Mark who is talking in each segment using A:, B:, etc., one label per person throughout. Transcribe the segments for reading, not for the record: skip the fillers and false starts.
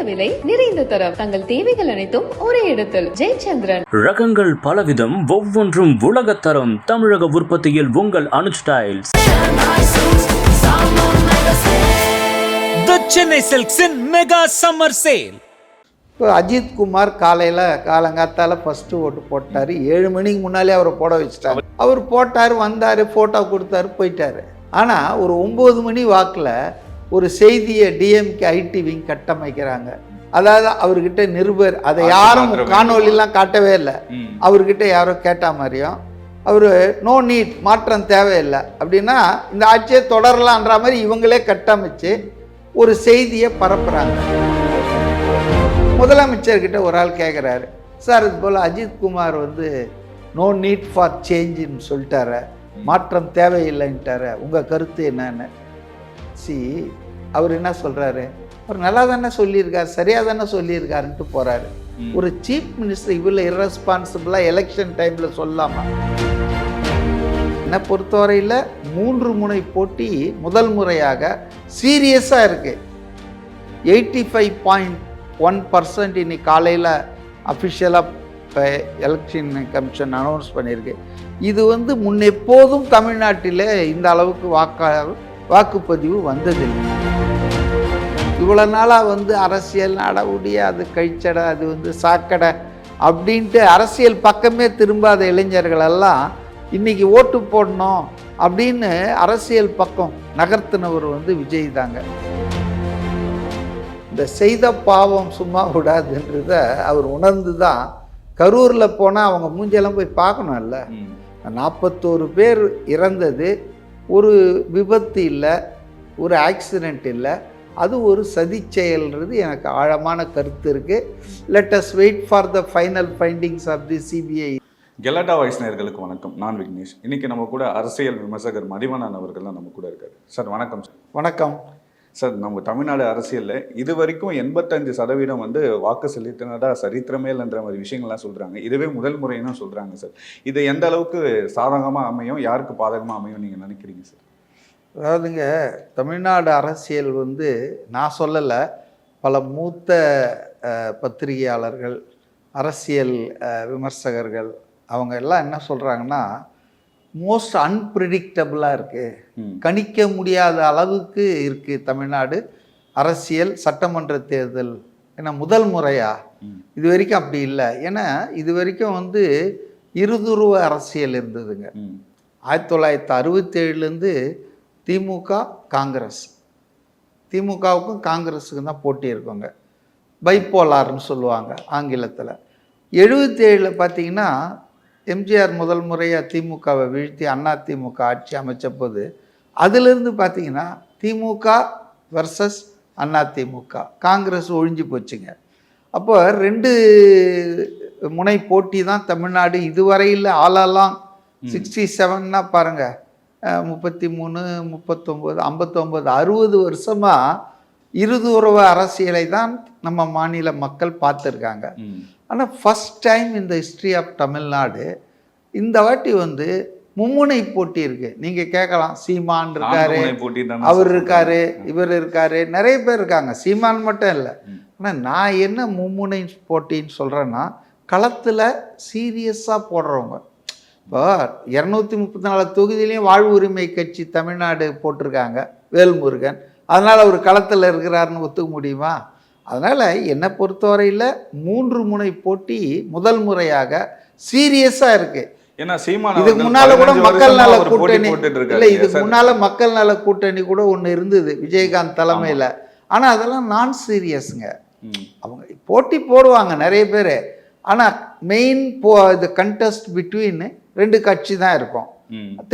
A: விலை, நிறைந்த தரம். தங்கள் தேவைகள் அனைத்தும் ஒரே இடத்தில். ஜெயச்சந்திரன்.
B: ரகங்கள் பலவிதம், ஒவ்வொன்றும் உலகத்தரம். தமிழக உற்பத்தியில் உங்கள் Anuj tiles.
C: The Chennai Silks in Mega Summer Sale.
D: இப்போ அஜித் குமார் காலங்காத்தால ஃபஸ்ட்டு ஓட்டு போட்டார். 7 மணிக்கு முன்னாலே அவரை போட வச்சுட்டாரு. அவர் போட்டார், வந்தார், ஃபோட்டோ கொடுத்தாரு, போயிட்டார். ஆனால் ஒரு 9 மணி வாக்கில் ஒரு செய்தியை டிஎம்கே ஐடி விங் கட்டமைக்கிறாங்க. அதாவது அவர்கிட்ட நிருபர், அதை யாரும் காணொலிலாம் காட்டவே இல்லை. அவர்கிட்ட யாரோ கேட்ட மாதிரியும் அவர் நோ நீட், மாற்றம் தேவையில்லை அப்படின்னா இந்த ஆட்சியை தொடரலான்ற மாதிரி இவங்களே கட்டமைச்சு ஒரு செய்தியை பரப்புகிறாங்க. முதலமைச்சர்கிட்ட ஒரு ஆள் கேட்குறாரு, சார் இது போல் Ajith Kumar no need for சேஞ்சுன்னு சொல்லிட்டார, மாற்றம் தேவையில்லைன்ட்டார, உங்கள் கருத்து என்னன்னு. அவர் என்ன சொல்கிறாரு, அவர் நல்லா தானே சொல்லியிருக்காரு, சரியாக தானே சொல்லியிருக்காருன்ட்டு போகிறாரு. ஒரு சீஃப் மினிஸ்டர் இவ்வளோ இரஸ்பான்சிபிளாக எலெக்ஷன் டைமில் சொல்லாமா? என்னை பொறுத்தவரையில் 3 முனை போட்டி முதல் முறையாக சீரியஸாக இருக்குது. 85.1% இன்னைக்கு காலையில் அஃபிஷியலாக எலெக்ஷன் கமிஷன் அனௌன்ஸ் பண்ணியிருக்கு. இது முன்னெப்போதும் தமிழ்நாட்டில் இந்த அளவுக்கு வாக்குப்பதிவு வந்ததில்லை. இவ்வளோ நாளாக அரசியல் நடவுடைய அது கழிச்சடை, அது சாக்கடை அப்படின்ட்டு அரசியல் பக்கமே திரும்பாத இளைஞர்களெல்லாம் இன்றைக்கி ஓட்டு போடணும் அப்படின்னு அரசியல் பக்கம் நகர்த்தினவர் விஜய் தாங்க. இந்த செய்த பாவம் சும்மா விடாதுன்றத அவர் உணர்ந்து தான் கரூரில் போனால் அவங்க மூஞ்செல்லாம் போய் பார்க்கணும்ல. 41 பேர் இறந்தது, ஒரு விபத்து இல்லை, ஒரு ஆக்சிடெண்ட் இல்லை, அது ஒரு சதி செயல்ன்றது எனக்கு ஆழமான கருத்து இருக்குது. Let us wait for the final findings of the CBI.
E: Galatta voice நேயர்களுக்கு வணக்கம். நான் விக்னேஷ். இன்னைக்கு நம்ம கூட அரசியல் விமர்சகர் மதிவண்ணன் அவர்கள் தான் நம்ம கூட இருக்காரு. சார் வணக்கம். சார் வணக்கம். சார், நம்ம தமிழ்நாடு அரசியலில் இது வரைக்கும் 85% வாக்கு செலுத்தினதா சரித்திரமே இல்லைன்ற மாதிரி விஷயங்கள்லாம் சொல்கிறாங்க. இதுவே முதல் முறைன்னு சொல்கிறாங்க. சார், இதை எந்த அளவுக்கு சாதகமாக அமையும், யாருக்கு பாதகமாக அமையும் நீங்கள் நினைக்கிறீங்க சார்?
D: அதாவதுங்க, தமிழ்நாடு அரசியல் நான் சொல்லலை, பல மூத்த பத்திரிகையாளர்கள், அரசியல் விமர்சகர்கள் அவங்க எல்லாம் என்ன சொல்கிறாங்கன்னா, மோஸ்ட் அன்பிரிடிக்டபுளாக இருக்குது, கணிக்க முடியாத அளவுக்கு இருக்குது தமிழ்நாடு அரசியல். சட்டமன்ற தேர்தல் ஏன்னா முதல் முறையா, இது வரைக்கும் அப்படி இல்லை. ஏன்னா இது வரைக்கும் இருதுருவ அரசியல் இருந்ததுங்க. 1967 திமுக காங்கிரஸ், திமுகவுக்கும் காங்கிரஸுக்கும் தான் போட்டி இருக்குங்க. பைப்போலார்னு சொல்லுவாங்க ஆங்கிலத்தில். 77 பார்த்தீங்கன்னா எம்ஜிஆர் முதல் முறையாக திமுகவை வீழ்த்தி அதிமுக ஆட்சி அமைச்ச போது அதிலிருந்து பார்த்தீங்கன்னா திமுக வர்சஸ் அதிமுக, காங்கிரஸ் ஒழிஞ்சு போச்சுங்க. அப்போ 2 முனை போட்டி தான் தமிழ்நாடு இதுவரையில். ஆளாலாம் 67ன்னா பாருங்கள், 33, 39, 59, 60 வருஷமாக இருதுறவு அரசியலை தான் நம்ம மாநில மக்கள் பார்த்துருக்காங்க. ஆனால் ஃபஸ்ட் டைம் இந்த ஹிஸ்ட்ரி ஆஃப் தமிழ்நாடு இந்த வாட்டி மும்முனை போட்டி இருக்குது. நீங்கள் கேட்கலாம், சீமான் இருக்காரு, அவர் இருக்காரு, இவர் இருக்காரு, நிறைய பேர் இருக்காங்க, சீமான் மட்டும் இல்லை. ஆனால் நான் என்ன மும்முனை போட்டின்னு சொல்கிறேன்னா, களத்தில் சீரியஸாக போடுறவங்க. இப்போ 234 தொகுதியிலையும் வாழ்வு உரிமை கட்சி தமிழ்நாடு போட்டிருக்காங்க, வேல்முருகன். அதனால் அவர் களத்தில் இருக்கிறாருன்னு ஒத்துக்க முடியுமா? அதனால் என்னை பொறுத்தவரையில் 3 முனை போட்டி முதல் முறையாக சீரியஸாக இருக்குது.
E: ஏன்னா சீமான்
D: இதுக்கு முன்னால் கூட மக்கள் நல கூட்டணி இல்லை, இதுக்கு முன்னால் மக்கள் நல கூட்டணி கூட ஒன்று இருந்தது விஜயகாந்த் தலைமையில். ஆனால் அதெல்லாம் நான் சீரியஸுங்க. அவங்க போட்டி போடுவாங்க நிறைய பேர், ஆனால் மெயின் இது கண்டெஸ்ட் பிட்வீன் 2 கட்சி தான் இருக்கும்.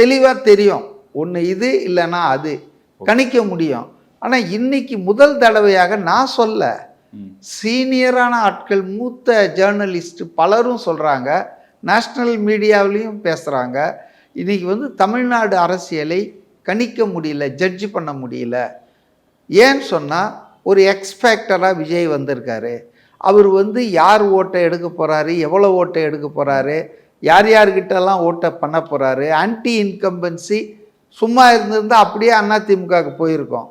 D: தெளிவாக தெரியும், ஒன்று இது இல்லைன்னா அது கணிக்க முடியும். ஆனால் இன்னைக்கு முதல் தடவையாக நான் சொல்ல, சீனியரான ஆட்கள், மூத்த ஜேர்னலிஸ்ட் பலரும் சொல்கிறாங்க, நேஷ்னல் மீடியாவிலையும் பேசுகிறாங்க, இன்றைக்கி தமிழ்நாடு அரசியலை கணிக்க முடியல, ஜட்ஜ் பண்ண முடியல. ஏன்னு சொன்னால், ஒரு எக்ஸ்பேக்டராக விஜய் வந்திருக்காரு. அவர் யார் ஓட்டை எடுக்க போகிறாரு, எவ்வளோ ஓட்டை எடுக்க போகிறாரு, யார் யார்கிட்டலாம் ஓட்டை பண்ண போகிறாரு, ஆன்டி இன்கம்பன்சி சும்மா இருந்திருந்தால் அப்படியே அதிமுகவுக்கு போயிருக்கோம்.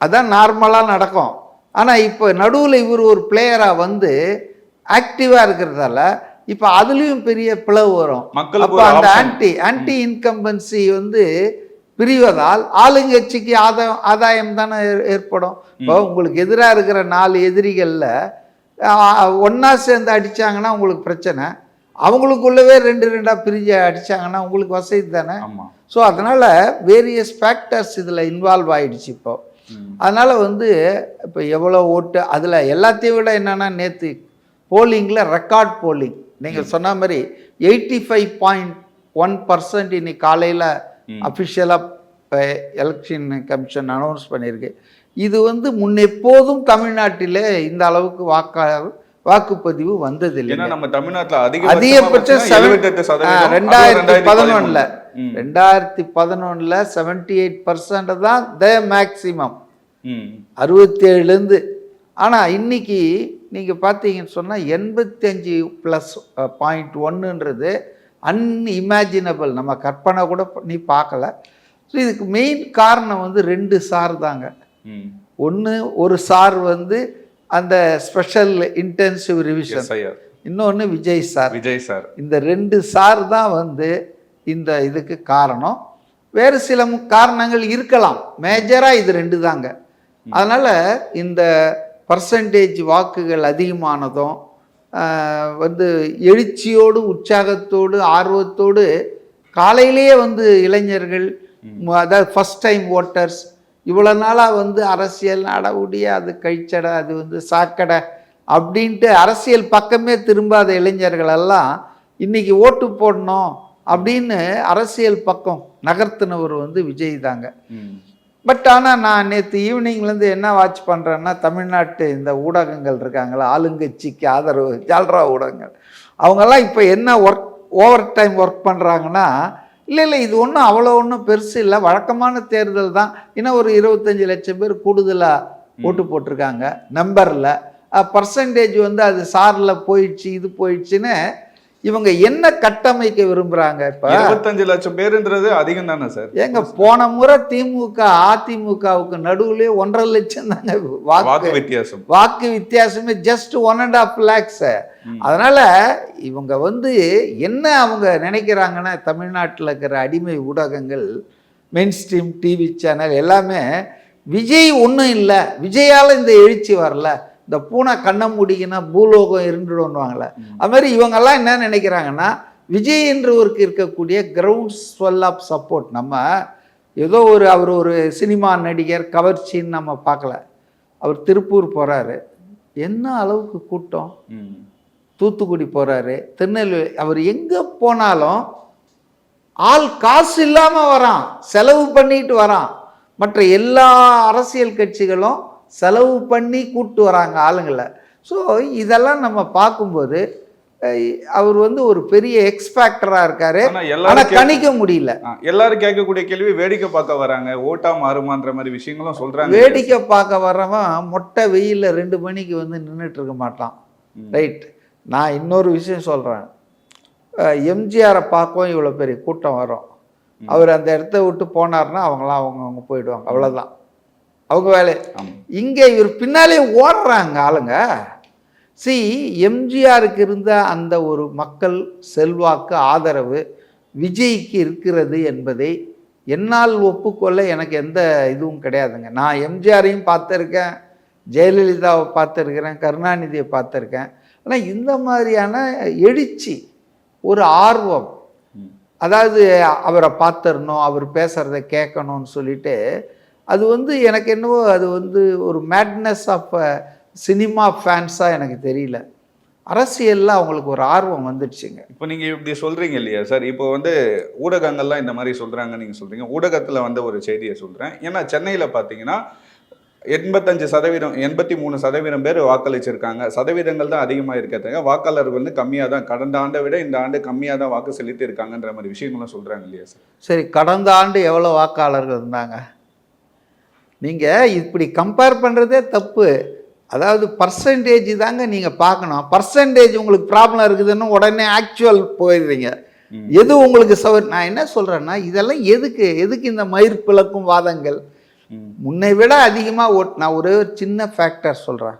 D: அதான் நார்மலாக நடக்கும். ஆனால் இப்போ நடுவில் இவர் ஒரு பிளேயராக வந்து ஆக்டிவாக இருக்கிறதால இப்போ அதுலேயும் பெரிய பிளவு வரும்.
E: மக்களுக்கு
D: அப்போ
E: ஒரு
D: அந்த
E: option.
D: ஆன்டி இன்கம்பன்சி வந்து பிரிவதால் ஆளுங்கட்சிக்கு ஆதாயம் தானே ஏற்படும். இப்போ உங்களுக்கு எதிராக இருக்கிற 4 எதிரிகளில் ஒன்றா சேர்ந்து அடித்தாங்கன்னா உங்களுக்கு பிரச்சனை, அவங்களுக்குள்ளவே 2 பிரிஞ்சு அடித்தாங்கன்னா உங்களுக்கு வசதி தானே.
E: ஆமாம்.
D: ஸோ அதனால் வேரியஸ் ஃபேக்டர்ஸ் இதில் இன்வால்வ் ஆகிடுச்சு. இப்போ அதனால் வந்து இப்போ எவ்வளோ ஓட்டு அதில் எல்லாத்தையும் விட என்னென்னா நேற்று போலிங்கில் ரெக்கார்ட் போலிங் நீங்கள் சொன்ன மாதிரி 85.1% இன்னைக்கு காலையில் அஃபிஷியலாக எலெக்ஷன் கமிஷன் அனௌன்ஸ் பண்ணியிருக்கு. இது வந்து முன்னெப்போதும் தமிழ்நாட்டில் இந்த அளவுக்கு வாக்குப்பதிவு வந்ததில்லை.
E: நம்ம தமிழ்நாட்டில்
D: அதிகபட்சம் 2011 78% தான் த மேக்சிமம் 67லேருந்து. ஆனால் இன்னைக்கு நீங்கள் பார்த்தீங்கன்னு சொன்னால் 85+.1ன்றது அன்இமேஜினபிள், நம்ம கற்பனை கூட பண்ணி பார்க்கல. ஸோ இதுக்கு மெயின் காரணம் வந்து 2 சார் தாங்க. ஒரு சார் வந்து அந்த ஸ்பெஷல் இன்டென்சிவ் ரிவிஷன், இன்னொன்று விஜய் சார். இந்த 2 சார் தான் வந்து இந்த இதுக்கு காரணம். வேறு சில காரணங்கள் இருக்கலாம், மேஜராக இது 2 தாங்க. அதனால் இந்த பர்சன்டேஜ் வாக்குகள் அதிகமானதும் வந்து எழுச்சியோடு உற்சாகத்தோடு ஆர்வத்தோடு காலையிலேயே வந்து இளைஞர்கள், அதாவது ஃபஸ்ட் டைம் ஓட்டர்ஸ், இவ்வளோ நாளாக வந்து அரசியல் நடவுடைய அது கழிச்சடை, அது வந்து சாக்கடை அப்படின்ட்டு அரசியல் பக்கமே திரும்பாத இளைஞர்களெல்லாம் இன்றைக்கி ஓட்டு போடணும் அப்படின்னு அரசியல் பக்கம் நகர்த்தினவர் வந்து விஜய் தாங்க. பட் ஆனால் நான் நேற்று ஈவினிங்லேருந்து என்ன வாட்ச் பண்ணுறேன்னா, தமிழ்நாட்டு இந்த ஊடகங்கள் இருக்காங்களா, ஆளுங்கட்சிக்கு ஆதரவு ஜால்ரா ஊடகங்கள், அவங்கெல்லாம் இப்போ என்ன ஓவர் டைம் ஒர்க் பண்ணுறாங்கன்னா, இல்லை இது ஒன்றும் அவ்வளோ ஒன்றும் பெருசு இல்லை, வழக்கமான தேர்தல் தான், இன்னும் ஒரு 25 லட்சம் பேர் கூடுதலாக ஓட்டு போட்டிருக்காங்க நம்பரில், பர்சன்டேஜ் வந்து அது சாரில் போயிடுச்சு இது போயிடுச்சுன்னு இவங்க என்ன கட்டமைக்க விரும்புகிறாங்க. இப்போ
E: 25 லட்சம் பேருன்றது அதிகம் தானே சார்?
D: ஏங்க போன முறை திமுக அதிமுகவுக்கு நடுவுலே 1.5 லட்சம் தாங்க வாக்கு வித்தியாசமே, ஜஸ்ட் 1.5 lakhs. அதனால இவங்க வந்து என்ன அவங்க நினைக்கிறாங்கன்னா, தமிழ்நாட்டில் இருக்கிற அடிமை ஊடகங்கள், மெயின் ஸ்ட்ரீம் டிவி சேனல் எல்லாமே விஜய் ஒன்றும் இல்லை, விஜயால் இந்த எழுச்சி வரல, இந்த பூனை கண்ணை முடிக்கினா பூலோகம் இருந்துடுவாங்களே, அது மாதிரி இவங்கெல்லாம் என்ன நினைக்கிறாங்கன்னா, விஜய் என்றவருக்கு இருக்கக்கூடிய கிரவுண்ட் ஸ்வெல் ஆஃப் சப்போர்ட், நம்ம ஏதோ அவர் ஒரு சினிமா நடிகர் கவர்ச்சின்னு நம்ம பார்க்கல. அவர் திருப்பூர் போகிறாரு, என்ன அளவுக்கு கூட்டம், தூத்துக்குடி போகிறாரு, திருநெல்வேலி, அவர் எங்கே போனாலும் ஆள் காசு இல்லாமல் வரான், செலவு பண்ணிட்டு வரான். மற்ற எல்லா அரசியல் கட்சிகளும் செலவு பண்ணி கூப்பிட்டு வராங்க ஆளுங்களை. ஸோ இதெல்லாம் நம்ம பார்க்கும்போது அவர் வந்து ஒரு பெரிய எக்ஸ்பேக்டராக இருக்காரு, ஆனால் கணிக்க முடியல.
E: எல்லாரும் கேட்கக்கூடிய கேள்வி, வேடிக்கை பார்க்க வராங்க, ஓட்டா மாறுமான்ற மாதிரி விஷயங்களும் சொல்றாங்க.
D: வேடிக்கை பார்க்க வர்றவன் மொட்டை வெயிலில் 2 மணிக்கு வந்து நின்றுட்டு இருக்க மாட்டான். ரைட். நான் இன்னொரு விஷயம் சொல்கிறேன், எம்ஜிஆரை பார்க்கவும் இவ்வளோ பெரிய கூட்டம் வரும், அவர் அந்த இடத்த விட்டு போனார்னா அவங்களாம் அவங்க போயிடுவாங்க, அவ்வளோதான் அவங்க வேலை. இங்கே இவர் பின்னாலே ஓடுறாங்க ஆளுங்க. எம்ஜிஆருக்கு இருந்த அந்த ஒரு மக்கள் செல்வாக்கு ஆதரவு விஜய்க்கு இருக்கிறது என்பதை என்னால் ஒப்புக்கொள்ள எனக்கு எந்த இதுவும் கிடையாதுங்க. நான் எம்ஜிஆரையும் பார்த்துருக்கேன், ஜெயலலிதாவை பார்த்துருக்கிறேன், கருணாநிதியை பார்த்துருக்கேன். ஆனால் இந்த மாதிரியான எழுச்சி, ஒரு ஆர்வம், அதாவது அவரை பார்த்துடணும், அவர் பேசுகிறத கேட்கணும்னு சொல்லிட்டு, அது வந்து எனக்கு என்னவோ அது வந்து ஒரு மேட்னஸ் ஆஃப் சினிமா ஃபேன்ஸாக எனக்கு தெரியல. அரசியலில் அவங்களுக்கு ஒரு ஆர்வம் வந்துடுச்சுங்க.
E: இப்போ நீங்கள் இப்படி சொல்கிறீங்க இல்லையா சார், இப்போ வந்து ஊடகங்கள்லாம் இந்த மாதிரி சொல்கிறாங்க, நீங்கள் சொல்கிறீங்க, ஊடகத்தில் வந்து ஒரு செய்தியை சொல்கிறேன். ஏன்னா சென்னையில் பார்த்தீங்கன்னா 85%, 83% பேர் வாக்களிச்சிருக்காங்க. சதவீதங்கள் தான் அதிகமாக இருக்கிறதுங்க, வாக்காளர்கள் வந்து கம்மியாக தான், கடந்த ஆண்டை விட இந்த ஆண்டு கம்மியாக தான் வாக்கு செலுத்தி இருக்காங்கன்ற மாதிரி விஷயங்களும் சொல்கிறாங்க இல்லையா சார்?
D: சரி, கடந்த ஆண்டு எவ்வளோ வாக்காளர்கள் இருந்தாங்க? நீங்கள் இப்படி கம்பேர் பண்ணுறதே தப்பு. அதாவது பர்சன்டேஜ் தாங்க நீங்கள் பார்க்கணும். பர்சன்டேஜ் உங்களுக்கு ப்ராப்ளம் இருக்குதுன்னு உடனே ஆக்சுவல் போயிடுறீங்க. எது உங்களுக்கு நான் என்ன சொல்கிறேன்னா, இதெல்லாம் எதுக்கு இந்த மயிர் பிளக்கும் வாதங்கள்? முன்னை விட அதிகமாக நான் ஒரே ஒரு சின்ன ஃபேக்டர் சொல்கிறேன்.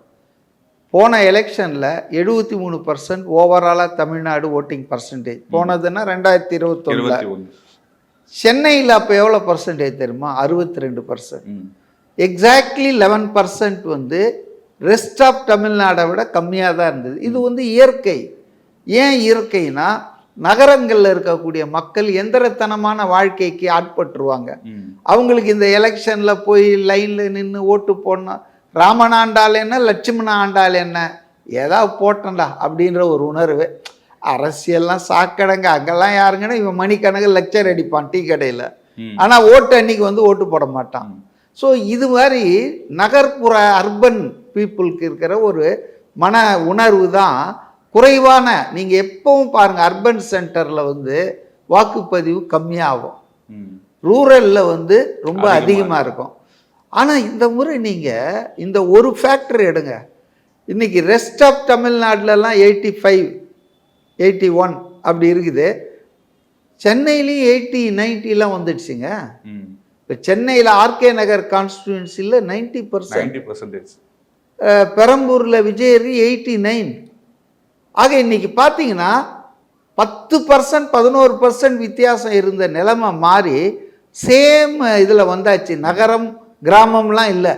D: போன எலெக்ஷனில் 73% ஓவராலாக தமிழ்நாடு ஓட்டிங் பர்சன்டேஜ் போனதுன்னா 2021. சென்னையில் அப்போ எவ்வளோ பர்சன்டேஜ் தெரியுமா? 62%. எக்ஸாக்ட்லி 11% வந்து ரெஸ்ட் ஆஃப் தமிழ்நாடை விட கம்மியாக தான் இருந்தது. இது வந்து இயற்கை. ஏன் இயற்கைனா, நகரங்களில் இருக்கக்கூடிய மக்கள் எந்திரத்தனமான வாழ்க்கைக்கு ஆட்பட்டுருவாங்க. அவங்களுக்கு இந்த எலெக்ஷனில் போய் லைனில் நின்று ஓட்டு போடணும், ராமன் ஆண்டால் என்ன லட்சுமண ஆண்டால் என்ன, ஏதாவது போட்டண்டா அப்படின்ற ஒரு உணர்வு. அரசியல்லாம் சாக்கடைங்க, அங்கெல்லாம் யாருங்கன்னா இவன் மணிக்கணக்கு லெக்சர் அடிப்பான் டீ கடையில், ஆனால் ஓட்டு அன்னைக்கு வந்து ஓட்டு போட மாட்டான். ஸோ இது மாதிரி நகர்ப்புற அர்பன் பீப்புளுக்கு இருக்கிற ஒரு மன உணர்வு தான் குறைவான. நீங்கள் எப்பவும் பாருங்கள், அர்பன் சென்டரில் வந்து வாக்குப்பதிவு கம்மியாகும், ரூரலில் வந்து ரொம்ப அதிகமாக இருக்கும். ஆனால் இந்த முறை நீங்கள் இந்த ஒரு ஃபேக்டர் எடுங்க. இன்றைக்கி ரெஸ்ட் ஆஃப் தமிழ்நாட்டிலலாம் 85, 81 அப்படி இருக்குது. சென்னையிலையும் 80, 90 வந்துடுச்சுங்க. இப்போ சென்னையில் ஆர்கே நகர் கான்ஸ்டியூன்சியில் 90%, பெரம்பூரில் விஜயரி 89. ஆக இன்னைக்கு பார்த்தீங்கன்னா 10%, 11% வித்தியாசம் இருந்த நிலைமை மாறி சேம் இதில் வந்தாச்சு. நகரம் கிராமம்லாம் இல்லை,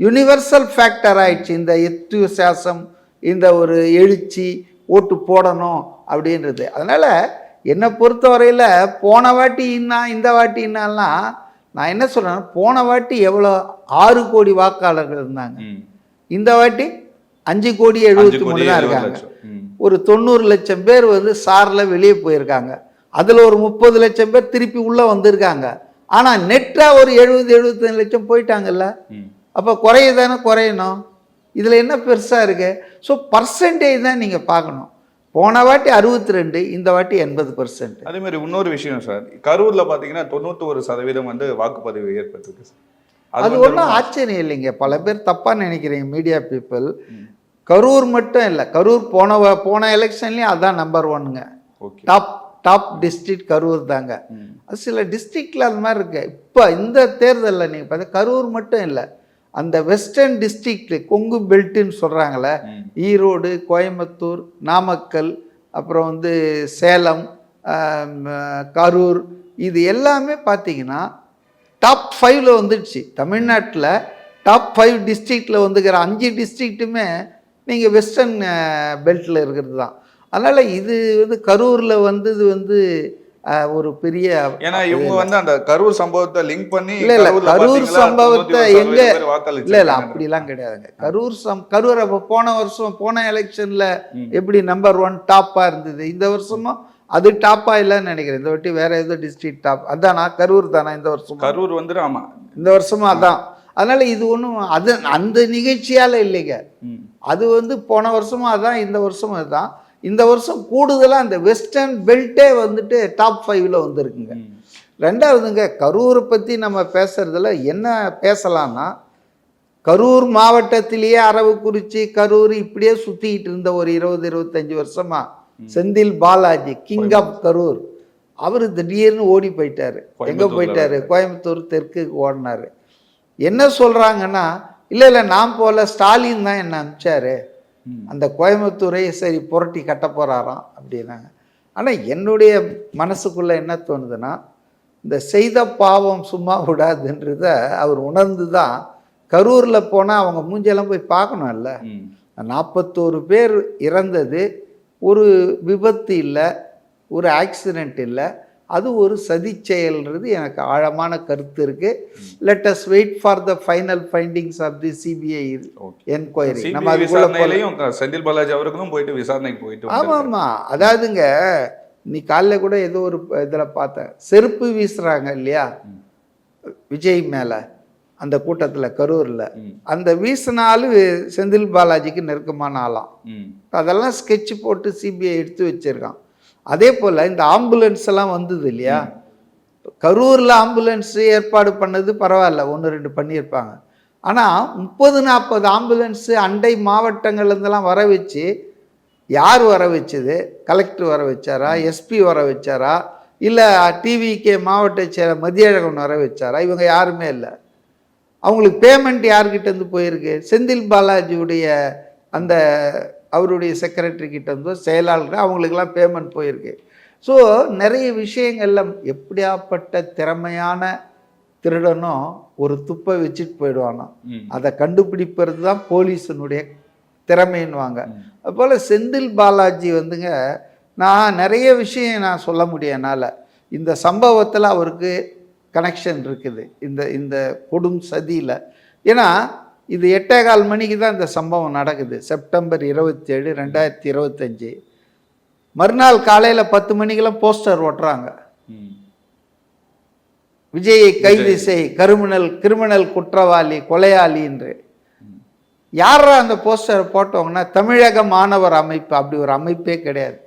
D: யூனிவர்சல் ஃபேக்டர் ஆயிடுச்சு. இந்த எத்துசாசம், இந்த ஒரு எழுச்சி, ஓட்டு போடணும் அப்படின்றது. அதனால் என்னை பொறுத்தவரையில் போன வாட்டி இந்த வாட்டி நான் என்ன சொல்கிறேன்னா, போன வாட்டி எவ்வளோ 6 கோடி வாக்காளர்கள் இருந்தாங்க, இந்த வாட்டி 5,73,00,000 தான் இருக்காங்க. ஒரு 90 லட்சம் பேர் வந்து சாரில் வெளியே போயிருக்காங்க. அதில் ஒரு 30 லட்சம் பேர் திருப்பி உள்ளே வந்திருக்காங்க. ஆனால் நெட்டாக ஒரு 70-75 லட்சம் போயிட்டாங்கல்ல. அப்போ குறையதானே குறையணும். இதில் என்ன பெருசாக இருக்கு? ஸோ பர்சன்டேஜ் தான் நீங்கள் பார்க்கணும். போன வாட்டி 62, இந்த வாட்டி 80%.
E: அதே மாதிரி இன்னொரு விஷயம் சார், கரூரில் பார்த்தீங்கன்னா 91% வந்து வாக்குப்பதிவு ஏற்பட்டிருக்கு சார்.
D: அது ஒன்றும் ஆச்சரியம் இல்லைங்க. பல பேர் தப்பாக நினைக்கிறீங்க மீடியா பீப்புள். கரூர் மட்டும் இல்லை, கரூர் போன எலெக்ஷன்லேயும் அதான் நம்பர் 1ங்க. டாப் டிஸ்ட்ரிக்ட் கரூர் தாங்க. அது சில டிஸ்ட்ரிக்டில் அந்த மாதிரி இருக்கு. இப்போ இந்த தேர்தலில் நீங்கள் பார்த்தா கரூர் மட்டும் இல்லை, அந்த வெஸ்டர்ன் டிஸ்ட்ரிக்ட் கொங்கு பெல்ட்டுன்னு சொல்கிறாங்களே, ஈரோடு, கோயம்புத்தூர், நாமக்கல், அப்புறம் வந்து சேலம், கரூர், இது எல்லாமே பார்த்தீங்கன்னா டாப் 5 வந்துடுச்சு. தமிழ்நாட்டில் டாப் 5 டிஸ்ட்ரிக்டில் வந்துக்கிற 5 டிஸ்ட்ரிக்ட்டுமே நீங்கள் வெஸ்டர்ன் பெல்ட்டில் இருக்கிறது தான். அதனால் இது வந்து கரூரில் வந்தது வந்து ஒரு பெரிய,
E: ஏன்னா இவங்க வந்து அந்த கரூர் சம்பவத்தை லிங்க் பண்ணி,
D: இல்லை கரூர் சம்பவத்தை எங்கே இல்லை அப்படிலாம் கிடையாதுங்க. கரூர் அப்போ போன எலெக்ஷனில் எப்படி நம்பர் 1 டாப்பாக இருந்தது, இந்த வருஷமும் அது டாப்பா இல்லைன்னு நினைக்கிறேன். இந்த வாட்டி வேற ஏதோ டிஸ்ட்ரிக்ட் டாப் அதானா, கரூர் தானா இந்த வருஷம்?
E: கரூர் வந்து ஆமா, இந்த
D: வருஷமும் அதான். அதனால இது ஒன்றும் அது அந்த நிகழ்ச்சியால இல்லைங்க. அது வந்து போன வருஷமும் அதான், இந்த வருஷமும் அதுதான். இந்த வருஷம் கூடுதலாக அந்த வெஸ்டர்ன் பெல்ட்டே வந்துட்டு டாப் 5 வந்துருக்குங்க. ரெண்டாவதுங்க, கரூரை பற்றி நம்ம பேசுறதுல என்ன பேசலாம்னா, கரூர் மாவட்டத்திலேயே அரவக்குறிச்சி, கரூர் இப்படியே சுற்றிக்கிட்டு இருந்த ஒரு 20-25 வருஷமா செந்தில் பாலாஜி, கிங் ஆஃப் கரூர், அவர் திடீர்னு ஓடி போயிட்டாரு. எங்கே போயிட்டாரு? கோயம்புத்தூர் தெற்குக்கு ஓடினாரு. என்ன சொல்கிறாங்கன்னா, இல்லை நான் போல, ஸ்டாலின் தான் என்னை அனுப்பிச்சாரு, அந்த கோயம்புத்தூரை சரி புரட்டி கட்ட போகிறாராம் அப்படின்னாங்க. ஆனால் என்னுடைய மனசுக்குள்ளே என்ன தோணுதுன்னா, இந்த செய்த பாவம் சும்மா விடாதுன்றத அவர் உணர்ந்து தான் கரூரில் போனால் அவங்க மூஞ்செல்லாம் போய் பார்க்கணும்ல. 41 பேர் இறந்தது ஒரு விபத்து இல்லை, ஒரு ஆக்சிடெண்ட் இல்லை, அது ஒரு சதி செயல்ன்றது எனக்கு ஆழமான கருத்து இருக்கு. Let us wait for the final findings of the CBI enquiry. நம்ம அதுக்குள்ள
E: செந்தில் பாலாஜி அவர்களும் போயிட்டு விசாரணைக்கு போயிட்டு.
D: ஆமாம், அதாவதுங்க, நீ காலைல கூட ஏதோ ஒரு இதில் பார்த்தேன், செருப்பு வீசுறாங்க இல்லையா விஜய் மேலே அந்த கூட்டத்தில் கரூரில், அந்த வீசினாலும் செந்தில் பாலாஜிக்கு நெருக்கமான ஆளாம். அதெல்லாம் ஸ்கெட்ச் போட்டு சிபிஐ எடுத்து வச்சிருக்கான். அதே போல் இந்த ஆம்புலன்ஸ் எல்லாம் வந்தது இல்லையா, கரூரில் ஆம்புலன்ஸ் ஏற்பாடு பண்ணது பரவாயில்ல, 1-2 பண்ணியிருப்பாங்க. ஆனால் 30-40 ஆம்புலன்ஸு அண்டை மாவட்டங்கள்லேருந்தெல்லாம் வர வச்சு, யார் வர வச்சது? கலெக்டர் வர வச்சாரா, எஸ்பி வர வச்சாரா, இல்லை டிவிகே மாவட்ட செயலர் மதியழகன் வர வச்சாரா? இவங்க யாருமே இல்லை. அவங்களுக்கு பேமெண்ட் யார்கிட்டேருந்து போயிருக்கு? செந்தில் பாலாஜியுடைய அந்த அவருடைய செக்ரட்டரி கிட்டேருந்தோ செயலாளர் அவங்களுக்கெல்லாம் பேமெண்ட் போயிருக்கு. ஸோ நிறைய விஷயங்கள்ல எப்படியாப்பட்ட திறமையான திருடனும் ஒரு துப்பை வச்சுட்டு போயிடுவானோ அதை கண்டுபிடிப்பது தான் போலீஸினுடைய திறமைன்னுவாங்க. அதுபோல் செந்தில் பாலாஜி வந்துங்க, நான் நிறைய விஷயம் நான் சொல்ல முடியும் என்னால். இந்த சம்பவத்தில் அவருக்கு கனெக்ஷன் இருக்குது இந்த கொடும் சதியில். ஏன்னா இது 8:15 மணிக்கு தான் இந்த சம்பவம் நடக்குது. செப்டம்பர் 27, 2025. மறுநாள் காலையில் 10 மணிக்கெல்லாம் போஸ்டர் ஓட்டுறாங்க, விஜயை கைது செய், கிரிமினல் குற்றவாளி, கொலையாளி என்று. யாரா அந்த போஸ்டரை போட்டவங்கன்னா தமிழக மாணவர் அமைப்பு. அப்படி ஒரு அமைப்பே கிடையாது.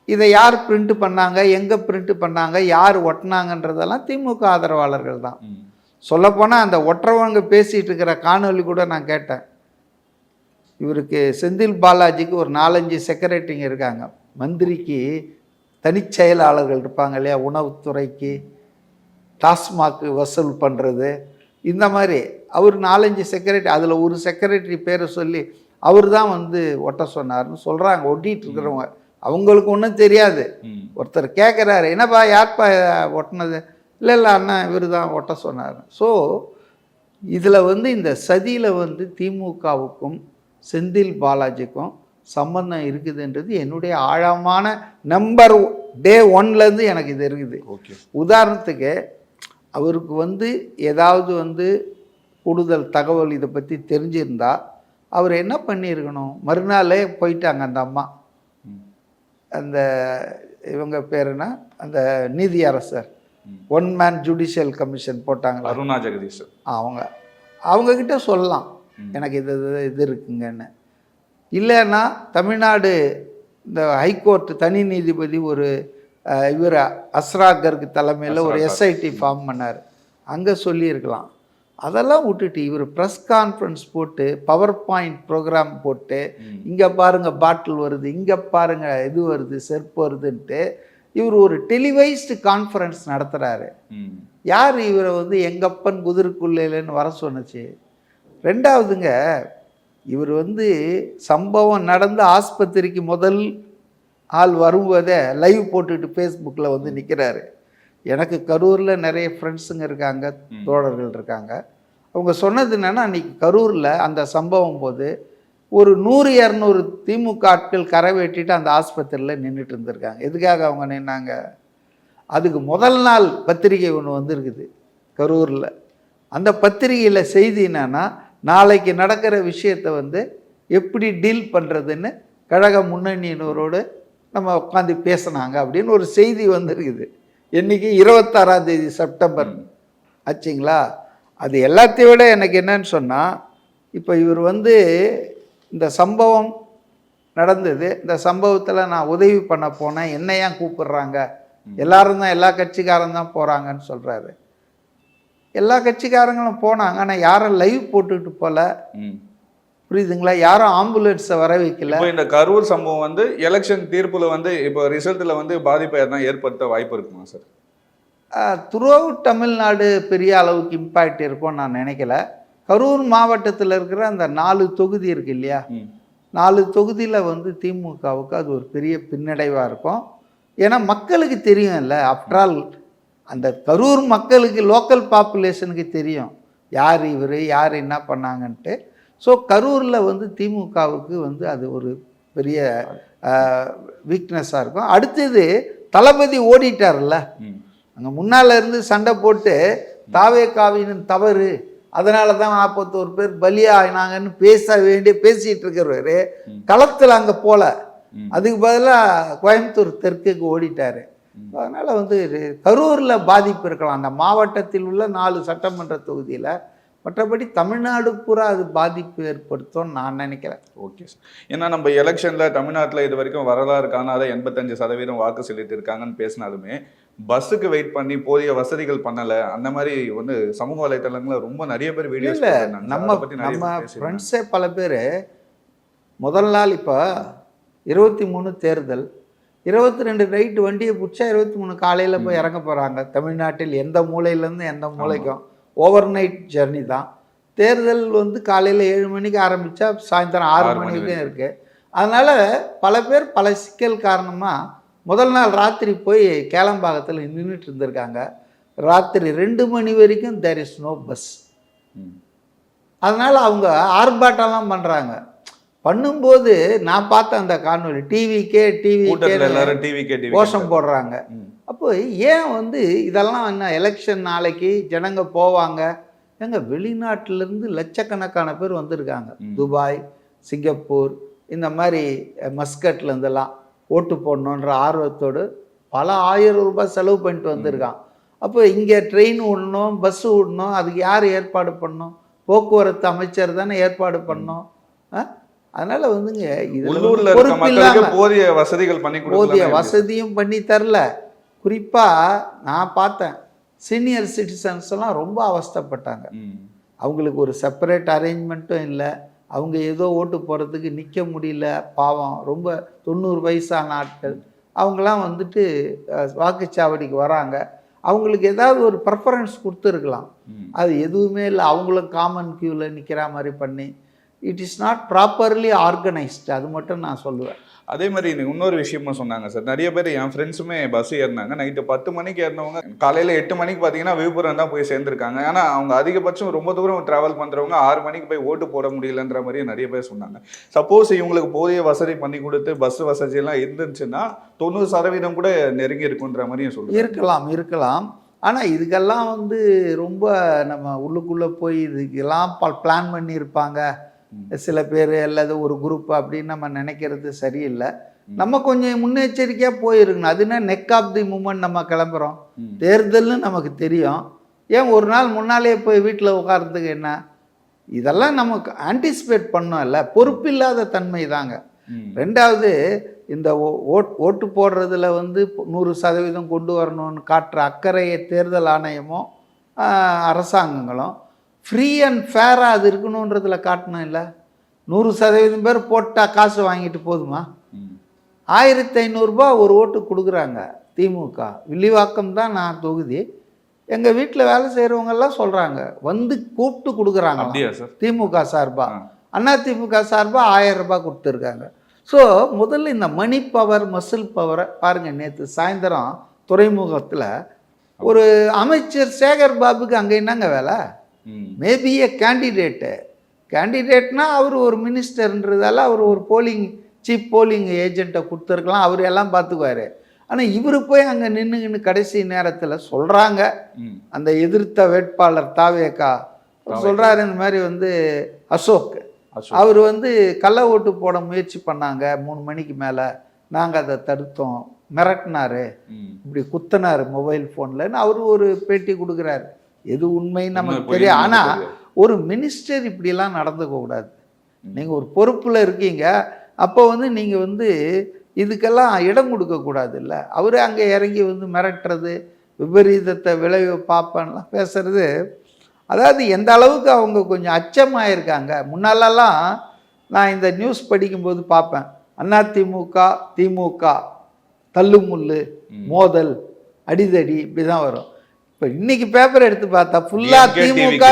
D: இதை யார் பிரிண்ட் பண்ணாங்க, எங்கே பிரிண்ட் பண்ணாங்க, யார் ஒட்டினாங்கன்றதெல்லாம் திமுக ஆதரவாளர்கள் தான். சொல்லப்போனால் அந்த ஒட்டுறவங்க பேசிகிட்டு இருக்கிற காணொலி கூட நான் கேட்டேன். இவருக்கு செந்தில் பாலாஜிக்கு ஒரு 4-5 செக்ரட்டரிங்க இருக்காங்க. மந்திரிக்கு தனிச்செயலாளர்கள் இருப்பாங்க இல்லையா, உணவுத்துறைக்கு, டாஸ்மாக்கு வசூல் பண்ணுறது, இந்த மாதிரி அவர் 4-5 செக்ரட்டரி. அதில் ஒரு செக்ரட்டரி பேரை சொல்லி அவர் தான் வந்து ஒட்ட சொன்னார்னு சொல்கிறாங்க ஒட்டிகிட்டு இருக்கிறவங்க. அவங்களுக்கு ஒன்றும் தெரியாது. ஒருத்தர் கேட்குறாரு, என்னப்பா யார்ப்பா ஒட்டினது? இல்லை அண்ணா இவர் தான் ஒட்ட சொன்னார். ஸோ இதில் வந்து இந்த சதியில் வந்து திமுகவுக்கும் செந்தில் பாலாஜிக்கும் சம்பந்தம் இருக்குதுன்றது என்னுடைய ஆழமான நம்பர் டே 1லேருந்து எனக்கு இது இருக்குது. உதாரணத்துக்கு அவருக்கு வந்து ஏதாவது வந்து கூடுதல் தகவல் இதை பற்றி தெரிஞ்சிருந்தா அவர் என்ன பண்ணியிருக்கணும்? மறுநாளே போயிட்டாங்க அந்த அம்மா, அந்த இவங்க பேருனா அந்த நீதியரசர், 1 மேன் ஜுடிஷியல் கமிஷன் போட்டாங்களா,
E: அருணா ஜெகதீஷ்,
D: அவங்கக்கிட்ட சொல்லலாம் எனக்கு இது இருக்குங்கன்னு. இல்லைன்னா தமிழ்நாடு இந்த ஹைகோர்ட் தனி நீதிபதி ஒரு இவர் அஸ்ராகருக்கு தலைமையில் ஒரு எஸ்ஐடி ஃபார்ம் பண்ணார், அங்கே சொல்லியிருக்கலாம். அதெல்லாம் விட்டுட்டு இவர் ப்ரெஸ் கான்ஃபரன்ஸ் போட்டு பவர் பாயிண்ட் ப்ரோக்ராம் போட்டு இங்கே பாருங்கள் பாட்டில் வருது, இங்கே பாருங்கள் இது வருது, செருப்பு வருதுன்ட்டு இவர் ஒரு டெலிவைஸ்டு கான்ஃபரன்ஸ் நடத்துகிறாரு. யார் இவரை வந்து எங்கப்பன் குதிரைக்குள்ளேன்னு வர சொன்னுச்சு? ரெண்டாவதுங்க, இவர் வந்து சம்பவம் நடந்து ஆஸ்பத்திரிக்கு முதல் ஆள் வரும்போதே லைவ் போட்டுட்டு ஃபேஸ்புக்கில் வந்து நிற்கிறாரு. எனக்கு கரூரில் நிறைய ஃப்ரெண்ட்ஸுங்க இருக்காங்க, தோழர்கள் இருக்காங்க. அவங்க சொன்னது என்னென்னா, அன்றைக்கி கரூரில் அந்த சம்பவம் போது ஒரு 100-200 திமுக ஆட்கள் கரை வெட்டிட்டு அந்த ஆஸ்பத்திரியில் நின்றுட்டு இருந்திருக்காங்க. எதுக்காக அவங்க நின்னாங்க? அதுக்கு முதல் நாள் பத்திரிகை ஒன்று வந்திருக்குது கரூரில். அந்த பத்திரிகையில் செய்தி என்னன்னா, நாளைக்கு நடக்கிற விஷயத்தை வந்து எப்படி டீல் பண்ணுறதுன்னு கழக முன்னணியினரோடு நம்ம உட்காந்து பேசினாங்க அப்படின்னு ஒரு செய்தி வந்திருக்குது. என்றைக்கு 26 செப்டம்பர் ஆச்சுங்களா? அது எல்லாத்தையும் விட எனக்கு என்னன்னு சொன்னால், இப்போ இவர் வந்து இந்த சம்பவம் நடந்தது, இந்த சம்பவத்தில் நான் உதவி பண்ண போனேன், என்ன ஏன் கூப்பிடுறாங்க, எல்லாரும் தான் எல்லா கட்சிக்காரன் தான் போகிறாங்கன்னு சொல்கிறாரு. எல்லா கட்சிக்காரங்களும் போனாங்க, ஆனால் யாரும் லைவ் போட்டுட்டு போல, புரியுதுங்களா? யாரும் ஆம்புலன்ஸை வர வைக்கல.
E: இப்போ இந்த கரூர் சம்பவம் வந்து எலெக்ஷன் தீர்ப்புல வந்து இப்போ ரிசல்ட்ல வந்து பாதிப்பை எதனா ஏற்படுத்த வாய்ப்பு இருக்குமா சார்?
D: த்ரூ அவுட் தமிழ்நாடு பெரிய அளவுக்கு இம்பேக்ட் இருக்கும்னு நான் நினைக்கல. கரூர் மாவட்டத்தில் இருக்கிற அந்த 4 தொகுதி இருக்கு இல்லையா, 4 தொகுதியில் வந்து திமுகவுக்கு அது ஒரு பெரிய பின்னடைவாக இருக்கும். ஏன்னா மக்களுக்கு தெரியும் இல்லை, ஆஃப்டர் ஆல் அந்த கரூர் மக்களுக்கு, லோக்கல் பாப்புலேஷனுக்கு தெரியும் யார் இவர், யார் என்ன பண்ணாங்கன்ட்டு. ஸோ கரூரில் வந்து திமுகவுக்கு வந்து அது ஒரு பெரிய வீக்னஸாக இருக்கும். அடுத்தது தளபதி ஓடிட்டார்ல, அங்கே முன்னால் இருந்து சண்டை போட்டு தாவேகாவின் தவறு, அதனால தான் 41 பேர் பலியாகினாங்கன்னு பேசிகிட்டு இருக்கிறவர் களத்தில் அங்கே போல, அதுக்கு பதிலாக கோயம்புத்தூர் தெற்குக்கு ஓடிட்டார். அதனால் வந்து கரூரில் பாதிப்பு இருக்கலாம் அந்த மாவட்டத்தில் உள்ள 4 சட்டமன்ற தொகுதியில். மற்றபடி தமிழ்நாடு பூரா அது பாதிப்பு ஏற்படுத்தும் நான் நினைக்கிறேன்.
E: Okay sir. ஏன்னா நம்ம எலெக்ஷனில் தமிழ்நாட்டில் இது வரைக்கும் வரலாறு காணாத 85% வாக்கு செலுத்தி இருக்காங்கன்னு பேசினாலுமே பஸ்ஸுக்கு வெயிட் பண்ணி போதிய வசதிகள் பண்ணலை, அந்த மாதிரி வந்து சமூக வலைத்தளங்களில் ரொம்ப நிறைய பேர் வீடியோஸ்
D: நம்ம ஃப்ரெண்ட்ஸே பல பேர் முதல் நாள் இப்போ 23 தேர்தல், 22 நைட்டு வண்டியை பிடிச்சா 23 காலையில் போய் இறங்க போகிறாங்க. தமிழ்நாட்டில் எந்த மூலையிலேருந்து எந்த மூலைக்கும் ஓவர் நைட் ஜர்னி தான். தேர்தல் வந்து காலையில் 7 மணிக்கு ஆரம்பித்தா சாயந்தரம் 6 மணி வரைக்கும் இருக்குது. அதனால் பல பேர் பல சிக்கல் காரணமாக முதல் நாள் ராத்திரி போய் கேளம்பாக்கத்தில் நின்றுட்டு இருந்திருக்காங்க. ராத்திரி 2 மணி வரைக்கும் தேர் இஸ் நோ பஸ். அதனால் அவங்க ஆர்ப்பாட்டம்லாம் பண்ணுறாங்க. பண்ணும்போது நான் பார்த்த அந்த காணொலி டிவிக்கே கோஷம் போடுறாங்க. அப்போ ஏன் வந்து இதெல்லாம் என்ன எலெக்ஷன் நாளைக்கு ஜனங்க போவாங்க? ஏங்க வெளிநாட்டிலேருந்து லட்சக்கணக்கான பேர் வந்திருக்காங்க. துபாய், சிங்கப்பூர், இந்த மாதிரி மஸ்கட்லேருந்தெல்லாம் ஓட்டு போடணுன்ற ஆர்வத்தோடு பல 1000 ரூபாய் செலவு பண்ணிட்டு வந்திருக்கான். அப்போ இங்கே ட்ரெயின் விடணும், பஸ்ஸு விடணும், அதுக்கு யார் ஏற்பாடு பண்ணணும்? போக்குவரத்து அமைச்சர் தானே ஏற்பாடு பண்ணணும். அதனால வந்துங்க
E: உள்ளூர்ல இருக்க மக்களுக்கு போதிய வசதிகள் பண்ணி கொடுக்கல.
D: போதிய வசதியும் பண்ணி தரல. குறிப்பாக நான் பார்த்தேன் சீனியர் சிட்டிசன்ஸ் எல்லாம் ரொம்ப அவஸ்தைப்பட்டாங்க. அவங்களுக்கு ஒரு செப்பரேட் அரேஞ்ச்மெண்ட்டும் இல்லை. அவங்க ஏதோ ஓட்டு போகிறதுக்கு நிற்க முடியல, பாவம். ரொம்ப 90 வயசான ஆட்கள் அவங்களாம் வந்துட்டு வாக்குச்சாவடிக்கு வராங்க. அவங்களுக்கு ஏதாவது ஒரு ப்ரெஃபரன்ஸ் கொடுத்துருக்கலாம். அது எதுவுமே இல்லை. அவங்களும் காமன் க்யூவில் நிற்கிற மாதிரி பண்ணி it is not properly organised. அது மட்டும் நான் சொல்லுவேன்.
E: அதே மாதிரி இன்னொரு விஷயமும் சொன்னாங்க சார். நிறைய பேர் என் ஃப்ரெண்ட்ஸுமே பஸ் ஏறினாங்க. நைட்டு 10 மணிக்கு ஏறினவங்க காலையில் 8 மணிக்கு பார்த்தீங்கன்னா விழுப்புரம் தான் போய் சேர்ந்துருக்காங்க. ஆனால் அவங்க அதிகபட்சம் ரொம்ப தூரம் ட்ராவல் பண்ணுறவங்க 6 மணிக்கு போய் ஓட்டு போட முடியலன்ற மாதிரி நிறைய பேர் சொன்னாங்க. சப்போஸ் இவங்களுக்கு போதிய வசதி பண்ணி கொடுத்து பஸ் வசதியெல்லாம் இருந்துச்சுன்னா 90% கூட நெருங்கி இருக்குன்ற மாதிரியும் சொல்லுவாங்க.
D: இருக்கலாம். ஆனால் இதுக்கெல்லாம் வந்து ரொம்ப நம்ம உள்ளுக்குள்ளே போய் இதுக்கெல்லாம் பிளான் பண்ணியிருப்பாங்க சில பேர், அல்லது ஒரு குரூப் அப்படின்னு நம்ம நினைக்கிறது சரியில்லை. நம்ம கொஞ்சம் முன்னெச்சரிக்கையாக போயிருக்கணும். அதுனா நெக் ஆஃப் தி மூமெண்ட் நம்ம கிளம்புறோம். தேர்தல்னு நமக்கு தெரியும். ஏன் ஒரு நாள் முன்னாலே போய் வீட்டில் உட்கார்றதுக்கு என்ன? இதெல்லாம் நமக்கு ஆன்டிசிபேட் பண்ணோம். இல்லை, பொறுப்பில்லாத தன்மை தாங்க. ரெண்டாவது, இந்த ஓட்டு போடுறதுல வந்து 100% கொண்டு வரணும்னு காட்டுற அக்கறையை தேர்தல் ஆணையமும் அரசாங்கங்களும் ஃப்ரீ அண்ட் ஃபேராக அது இருக்கணுன்றதுல காட்டணும். இல்லை, 100% பேர் போட்டால் காசு வாங்கிட்டு போதுமா? 1500 ரூபா ஒரு ஓட்டு கொடுக்குறாங்க திமுக. வில்லிவாக்கம் தான் நான் தொகுதி. எங்கள் வீட்டில் வேலை செய்கிறவங்கெல்லாம் சொல்கிறாங்க, வந்து கூப்பிட்டு கொடுக்குறாங்க திமுக சார்பாக. அதிமுக சார்பாக 1000 ரூபாய் கொடுத்துருக்காங்க. ஸோ முதல்ல இந்த மணி பவர், மசில் பவரை பாருங்கள். நேற்று சாயந்தரம் துறைமுகத்தில் ஒரு அமைச்சர் சேகர் பாபுக்கு அங்கே என்னங்க வேலை? மேபி ஏ கேண்டிடேட்னா அவர் ஒரு மினிஸ்டர்ன்றதால அவர் ஒரு சீப் போலிங் ஏஜெண்ட்டை கொடுத்துருக்கலாம். அவர் எல்லாம் பார்த்துக்குவார். ஆனால் இவர் போய் அங்கே நின்றுன்னு கடைசி நேரத்தில் சொல்கிறாங்க. அந்த எதிர்த்த வேட்பாளர் தாவேக்கா சொல்கிறாரு, இந்த மாதிரி வந்து அசோக் அவர் வந்து கள்ள ஓட்டு போட முயற்சி பண்ணாங்க 3 மணிக்கு மேலே, நாங்கள் அதை தடுத்தோம், மிரட்டினாரு, இப்படி குத்தினார் மொபைல் ஃபோனில்னு அவர் ஒரு பேட்டி கொடுக்குறாரு. எது உண்மைன்னு நமக்கு தெரியும். ஆனால் ஒரு மினிஸ்டர் இப்படிலாம் நடந்துக்க கூடாது. நீங்கள் ஒரு பொறுப்பில் இருக்கீங்க, அப்போ வந்து நீங்கள் வந்து இதுக்கெல்லாம் இடம் கொடுக்கக்கூடாது. இல்லை, அவர் அங்கே இறங்கி வந்து மிரட்டுறது, விபரீதத்தை விளைவு பார்ப்பேன்லாம் பேசுறது, அதாவது எந்த அளவுக்கு அவங்க கொஞ்சம் அச்சமாயிருக்காங்க. முன்னாலெல்லாம் நான் இந்த நியூஸ் படிக்கும்போது பார்ப்பேன், திமுக தள்ளுமுள்ளு, மோதல், அடிதடி, இப்படி தான் வரும். இப்போ இன்னைக்கு பேப்பர் எடுத்து பார்த்தா ஃபுல்லாக திமுக.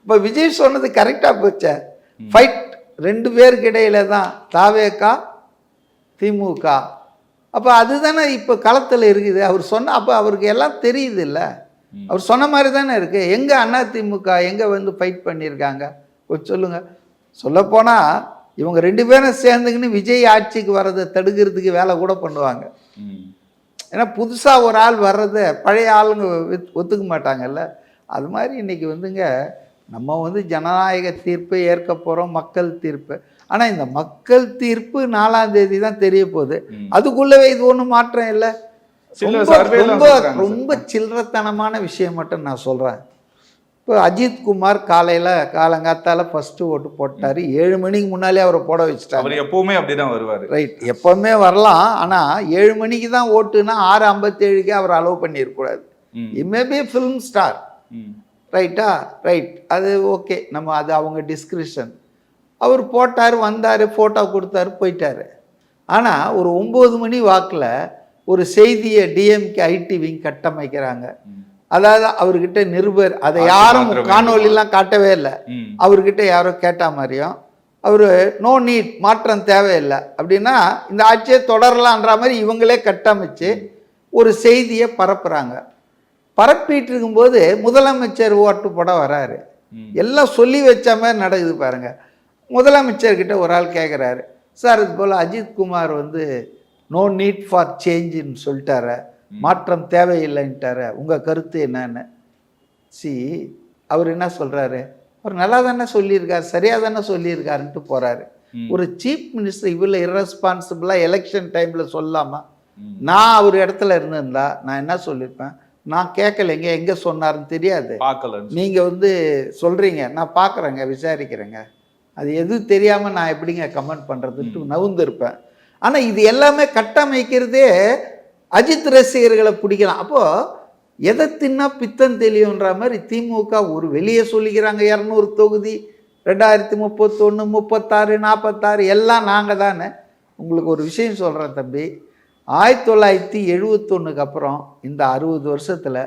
D: இப்போ விஜய் சொன்னது கரெக்டாக போச்சே. ஃபைட் 2 பேருக்கு இடையில தான், தாவேக்கா திமுக. அப்போ அதுதானே இப்போ களத்தில் இருக்குது. அவர் சொன்ன அப்போ அவருக்கு எல்லாம் தெரியுது. இல்லை, அவர் சொன்ன மாதிரி தானே இருக்குது. எங்கே அதிமுக எங்கே வந்து ஃபைட் பண்ணியிருக்காங்க சொல்லுங்கள். சொல்லப்போனால் இவங்க 2 பேரும் சேர்ந்துக்கின்னு விஜய் ஆட்சிக்கு வர்றதை தடுக்கிறதுக்கு வேலை கூட பண்ணுவாங்க. ஏன்னா புதுசாக ஒரு ஆள் வர்றதை பழைய ஆளுங்க ஒத்துக்க மாட்டாங்கல்ல. அது மாதிரி இன்றைக்கி வந்துங்க நம்ம வந்து ஜனநாயக தீர்ப்பை ஏற்க போகிறோம், மக்கள் தீர்ப்பு. ஆனால் இந்த மக்கள் தீர்ப்பு 4ஆம் தேதி தான் தெரிய போகுது. அதுக்குள்ளவே இது ஒன்றும் மாற்றம் இல்லை. ரொம்ப சில்லறத்தனமான விஷயம் மட்டும் நான் சொல்கிறேன். இப்போ அஜித்குமார் காலங்காத்தால ஃபர்ஸ்ட் ஓட்டு போட்டார். 7 மணிக்கு முன்னாலே அவரை போட வச்சுட்டாங்க.
E: அவர் எப்பவுமே அப்படிதான் வருவார்.
D: ரைட், எப்பவுமே வரலாம். ஆனால் 7 மணிக்கு தான் ஓட்டுனா 6:57 அவர் அலோவ் பண்ணியிருக்கூடாது. மேபி ஃபிலிம் ஸ்டார், ரைட்டா? ரைட், அது ஓகே, நம்ம அது அவங்க டிஸ்கிரிப்ஷன். அவர் போட்டார், வந்தார், ஃபோட்டோ கொடுத்தாரு, போயிட்டார். ஆனால் ஒரு 9 மணி வாக்கில் ஒரு செய்தியை டிஎம்கே ஐடி விங் கட்டமைக்கிறாங்க. அதாவது அவர்கிட்ட நிருபர் அதை
E: ஆட்சி
D: யாரும்
E: மாற்ற வேண்டுமா?
D: காணொலிலாம் காட்டவே இல்லை. அவர்கிட்ட யாரோ கேட்டா மாதிரியும் அவர் நோ நீட், மாற்றம் தேவையில்லை அப்படின்னா இந்த ஆட்சியை தொடரலான்ற மாதிரி இவங்களே கட்டமைச்சு ஒரு செய்தியை பரப்புறாங்க. பரப்பிட்டு இருக்கும்போது முதலமைச்சர் ஓட்டு போட வராரு. எல்லாம் சொல்லி வச்ச மாதிரி நடக்குது பாருங்க. முதலமைச்சர்கிட்ட ஒரு ஆள் கேட்குறாரு, சார் இது போல் அஜித்குமார் வந்து நோ நீட் ஃபார் சேஞ்சுன்னு சொல்லிட்டார, மாற்றம் தேவையில்லைன்ட்டார, உங்கள் கருத்து என்னன்னு. அவர் என்ன சொல்கிறாரு, அவர் நல்லா தானே சொல்லியிருக்காரு, சரியாக தானே சொல்லியிருக்காருன்ட்டு போகிறாரு. ஒரு சீஃப் மினிஸ்டர் இவ்வளோ இரஸ்பான்சிபிளாக எலெக்ஷன் டைமில் சொல்லாமல், நான் அவர் இடத்துல இருந்திருந்தா நான் என்ன சொல்லியிருப்பேன், நான் கேட்கலைங்க, எங்கே சொன்னாருன்னு தெரியாது, நீங்கள் வந்து சொல்கிறீங்க, நான் பார்க்குறேங்க, விசாரிக்கிறேங்க, அது எதுவும் தெரியாமல் நான் எப்படிங்க கமெண்ட் பண்ணுறதுன்ட்டு நவுந்திருப்பேன். ஆனால் இது எல்லாமே கட்டமைக்கிறதே அஜித் ரசிகர்களை பிடிக்கலாம். அப்போது எதை தின்னா பித்தம் தெளியுன்ற மாதிரி திமுக ஒரு வெளியே சொல்லிக்கிறாங்க 200 தொகுதி 2031, 36, 46 எல்லாம் நாங்கள் தானே. உங்களுக்கு ஒரு விஷயம் சொல்கிறேன் தம்பி, 1971 அப்புறம் இந்த 60 வருஷத்தில்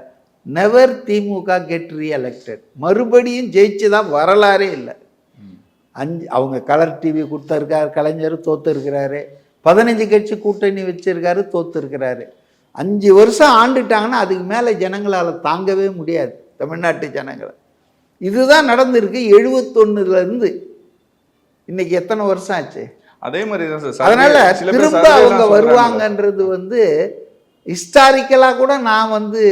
D: நெவர் திமுக கெட் ரீஎலெக்டட். மறுபடியும் ஜெயிச்சு தான் வரலாறே இல்லை. அவங்க கலர் டிவி கொடுத்துருக்காரு, கலைஞர் தோற்று இருக்கிறாரு, 15 கட்சி கூட்டணி வச்சிருக்காரு, தோற்று இருக்கிறாரு. 5 வருஷம் ஆண்டுட்டாங்கன்னா அதுக்கு மேலே ஜனங்களால் தாங்கவே முடியாது, தமிழ்நாட்டு ஜனங்களை. இதுதான் நடந்திருக்கு 71லேருந்து இன்னைக்கு எத்தனை வருஷம் ஆச்சு.
E: அதே மாதிரி தான் சார்.
D: அதனால திரும்ப அவங்க வருவாங்கன்றது வந்து ஹிஸ்டாரிக்கலாக கூட நான் வந்து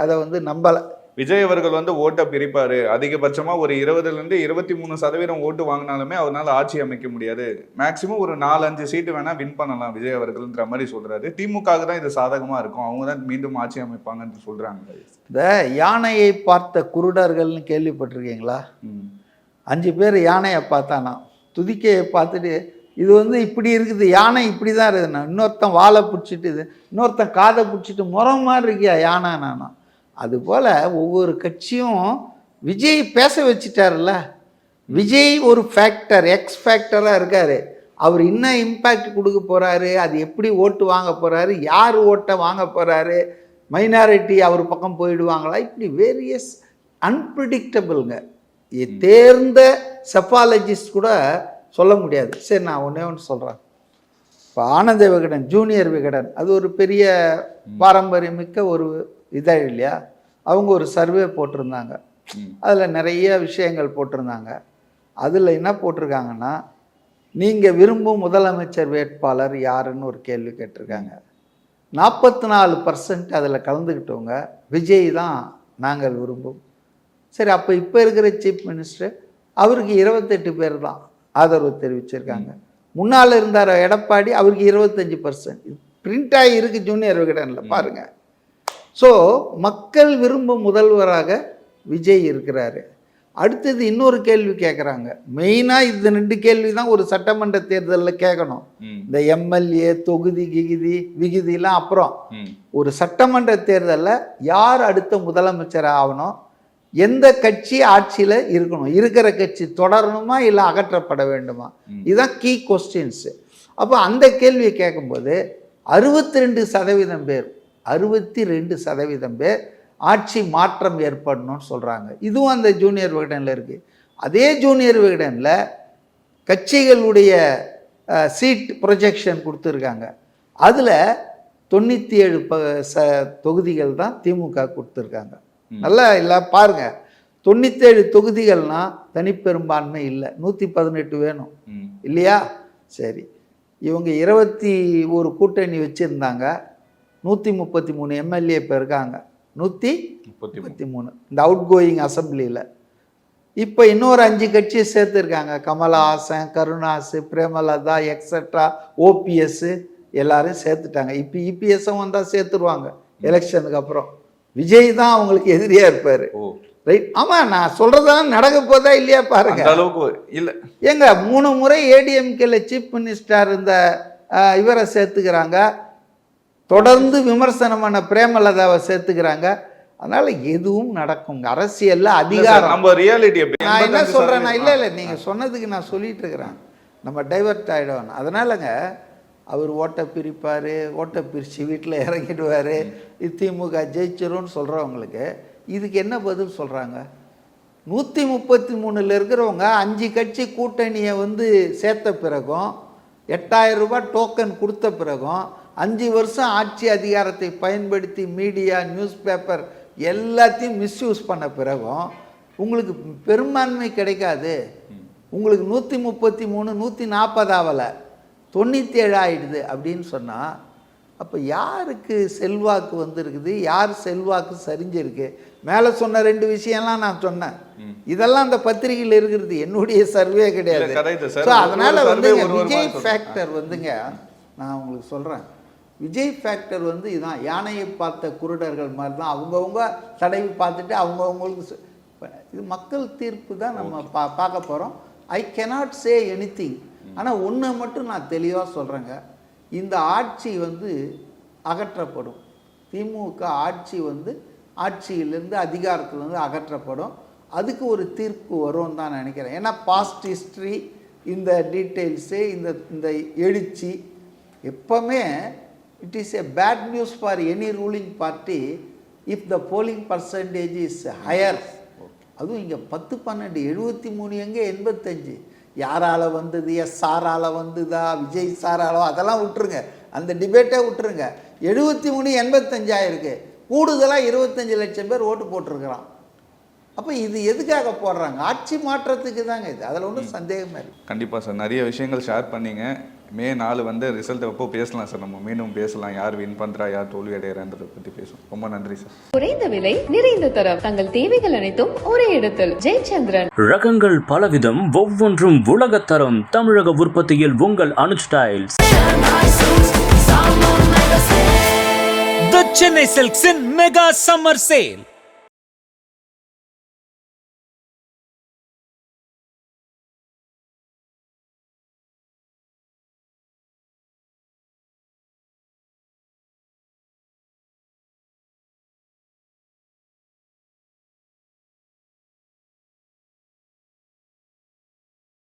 D: அதை வந்து நம்பலை.
E: விஜய் அவர்கள் வந்து ஓட்டை பிரிப்பாரு, அதிகபட்சமா ஒரு 20லேருந்து 23% ஓட்டு வாங்கினாலுமே அவரால் ஆட்சி அமைக்க முடியாது, மேக்சிமம் ஒரு 4-5 சீட்டு வேணா வின் பண்ணலாம் விஜய் அவர்கள்ன்ற மாதிரி சொல்றாரு. திமுக தான் இது சாதகமா இருக்கும், அவங்க தான் மீண்டும் ஆட்சி அமைப்பாங்கன்னு சொல்றாங்க.
D: இந்த யானையை பார்த்த குருடர்கள்னு கேள்விப்பட்டிருக்கீங்களா? 5 பேர் யானையை பார்த்தானா, துதிக்கையை பார்த்துட்டு இது வந்து இப்படி இருக்குது, யானை இப்படி தான் இருக்குதுண்ணா, இன்னொருத்தன் வாழை பிடிச்சிட்டு இன்னொருத்தன் காதை பிடிச்சிட்டு முறம் மாதிரி இருக்கியா யானை நானா. அதுபோல் ஒவ்வொரு கட்சியும் விஜய் பேச வச்சுட்டார்ல. விஜய் ஒரு ஃபேக்டர், எக்ஸ் ஃபேக்டராக இருக்கார். அவர் என்ன இம்பேக்ட் கொடுக்க போகிறாரு, அது எப்படி ஓட்டு வாங்க போகிறாரு, யார் ஓட்டை வாங்க போகிறாரு, மைனாரிட்டி அவர் பக்கம் போயிடுவாங்களா, இப்படி வேரியஸ் அன்பிரிடிக்டபிள்ங்க. தேர்ந்த செஃபாலஜிஸ்ட் கூட சொல்ல முடியாது. சரி, நான் ஒன்று சொல்கிறேன். இப்போ ஆனந்த விகடன், ஜூனியர் விகடன், அது ஒரு பெரிய பாரம்பரியமிக்க ஒரு இதழ் இல்லையா, அவங்க ஒரு சர்வே போட்டிருந்தாங்க. அதில் நிறைய விஷயங்கள் போட்டிருந்தாங்க. அதில் என்ன போட்டிருக்காங்கன்னா, நீங்கள் விரும்பும் முதலமைச்சர் வேட்பாளர் யாருன்னு ஒரு கேள்வி கேட்டிருக்காங்க. 44% அதில் கலந்துக்கிட்டவங்க விஜய் தான் நாங்கள் விரும்பும். சரி, அப்போ இப்போ இருக்கிற சீஃப் மினிஸ்டர் அவருக்கு 28 பேர் தான் ஆதரவு தெரிவிச்சிருக்காங்க. முன்னால் இருந்தார் எடப்பாடி, அவருக்கு 25%. பிரிண்ட் ஆகி இருக்குது ஜூனியர் விகடனில் பாருங்கள். ஸோ மக்கள் விரும்பும் முதல்வராக விஜய் இருக்கிறாரு. அடுத்தது இன்னொரு கேள்வி கேட்குறாங்க. மெயினாக இது 2 கேள்வி தான் ஒரு சட்டமன்ற தேர்தலில் கேட்கணும். இந்த எம்எல்ஏ தொகுதி விகுதிலாம் அப்புறம் ஒரு சட்டமன்ற தேர்தலில் யார் அடுத்த முதலமைச்சர் ஆகணும், எந்த கட்சி ஆட்சியில் இருக்கணும், இருக்கிற கட்சி தொடரணுமா இல்லை அகற்றப்பட வேண்டுமா, இதுதான் கீ கொஸ்டின்ஸு. அப்போ அந்த கேள்வியை கேட்கும்போது 62% பேர் 62% பேர் ஆட்சி மாற்றம் ஏற்படணும்னு சொல்கிறாங்க. இதுவும் அந்த ஜூனியர் விகடனில் இருக்குது. அதே ஜூனியர் விகடனில் கட்சிகளுடைய சீட் ப்ரொஜெக்ஷன் கொடுத்துருக்காங்க. அதில் 97 தொகுதிகள் தான் திமுக கொடுத்துருக்காங்க. நல்லா இல்லை பாருங்கள், 97 தொகுதிகள்னால் தனிப்பெரும்பான்மை இல்லை, 118 வேணும் இல்லையா? சரி, இவங்க 21 கூட்டணி வச்சுருந்தாங்க, 133 எம்எல்ஏ இப்போ இருக்காங்க, 133 இந்த அவுட் கோயிங் அசம்பிளியில். இப்போ இன்னொரு 5 கட்சியை சேர்த்துருக்காங்க. கமலஹாசன், கருணாஸ், பிரேமலதா எக்ஸட்ரா, ஓபிஎஸ் எல்லாரையும் சேர்த்துட்டாங்க. இப்போ இபிஎஸ்ஸும் வந்தால் சேர்த்துருவாங்க எலெக்ஷனுக்கு அப்புறம். விஜய் தான் அவங்களுக்கு எதிரியாக இருப்பார். ரைட்? ஆமாம், நான் சொல்கிறதெல்லாம் நடக்க போதா இல்லையா பாருங்க.
E: அளவுக்கு இல்லை
D: ஏங்க, 3 முறை ஏடிஎம்கேல சீஃப் மினிஸ்டர் இந்த இவரை சேர்த்துக்கிறாங்க, தொடர்ந்து விமர்சனமான பிரேமலதாவை சேர்த்துக்கிறாங்க. அதனால எதுவும் நடக்கும் அரசியல்ல. அதிகாரம்
E: நம்ம ரியாலிட்டி.
D: நான் என்ன சொல்றேன்னா, இல்லை நீங்கள் சொன்னதுக்கு நான் சொல்லிட்டு இருக்கிறேன், நம்ம டைவர்ட் ஆகிடுவோம். அதனாலங்க அவர் ஓட்டை பிரிப்பார், ஓட்டை பிரித்து வீட்டில் இறங்கிடுவார், திமுக ஜெயிச்சிரும்னு சொல்கிறவங்களுக்கு இதுக்கு என்ன பதில் சொல்கிறாங்க? 133 இருக்கிறவங்க 5 கட்சி கூட்டணியை வந்து சேர்த்த பிறகும் 8000 ரூபாய் டோக்கன் கொடுத்த பிறகும் 5 வருஷம் ஆட்சி அதிகாரத்தை பயன்படுத்தி மீடியா, நியூஸ் பேப்பர் எல்லாத்தையும் மிஸ்யூஸ் பண்ண பிறகும் உங்களுக்கு பெரும்பான்மை கிடைக்காது. உங்களுக்கு 133 140 ஆகலை, 97 ஆகிடுது அப்படின்னு சொன்னால் அப்போ யாருக்கு செல்வாக்கு வந்திருக்குது, யார் செல்வாக்கு சரிஞ்சிருக்கு? மேலே சொன்ன 2 விஷயம்லாம் நான் சொன்னேன், இதெல்லாம் அந்த பத்திரிகையில் இருக்கிறது, என்னுடைய சர்வே கிடையாது. ஸோ அதனால் வந்து விஜய் ஃபேக்டர் வந்துங்க, நான் உங்களுக்கு சொல்கிறேன், விஜய் ஃபேக்டர் வந்து இதுதான். யானையை பார்த்த குருடர்கள் மாதிரி தான், அவங்கவுங்க தடவி பார்த்துட்டு அவங்கவுங்களுக்கு இது மக்கள் தீர்ப்பு தான் நம்ம பார்க்க போகிறோம். ஐ cannot say anything. ஆனால் ஒன்றை மட்டும் நான் தெளிவாக சொல்கிறேங்க, இந்த ஆட்சி வந்து அகற்றப்படும். திமுக ஆட்சி வந்து ஆட்சியிலேருந்து அதிகாரத்திலேருந்து அகற்றப்படும். அதுக்கு ஒரு தீர்ப்பு வரும்னு தான் நினைக்கிறேன். ஏன்னா பாஸ்ட் ஹிஸ்ட்ரி, இந்த டீட்டெயில்ஸு, இந்த எழுச்சி எப்போவுமே it is a bad news for any ruling party if the polling percentage is higher. அதுவும் இங்கே 10, 12, 73 எங்கே 85? யாரால் வந்தது? சாரால் வந்ததா, விஜய் சாராலோ, அதெல்லாம் விட்டுருங்க, அந்த டிபேட்டே விட்டுருங்க. 73 85 ஆயிருக்கு, கூடுதலாக 25 லட்சம் பேர் ஓட்டு போட்டிருக்கிறான். அப்போ இது எதுக்காக போடுறாங்க? ஆட்சி மாற்றத்துக்கு தாங்க இது, அதில் ஒன்றும் சந்தேகமே இல்லை.
E: கண்டிப்பாக சார், நிறைய விஷயங்கள் ஷேர் பண்ணீங்க. மே 4 வந்து ரிசல்ட் எப்போ பேசலாம் சார், நம்ம மீண்டும் பேசலாம், யார் வின் பண்ணுறா, யார் தோல்வி அடைகிறான்றதை பற்றி பேசுவோம். ரொம்ப நன்றி சார்.
A: குறைந்த விலை, நிறைந்த தரம், தங்கள் தேவைகள் அனைத்தும் ஒரே இடத்தில். ஜெயச்சந்திரன்.
B: ரகங்கள் பலவிதம், ஒவ்வொன்றும் உலகத்தரம். தமிழக உற்பத்தியில் உங்கள் Anuj tiles.
C: The Chennai Silks in Mega Summer Sale.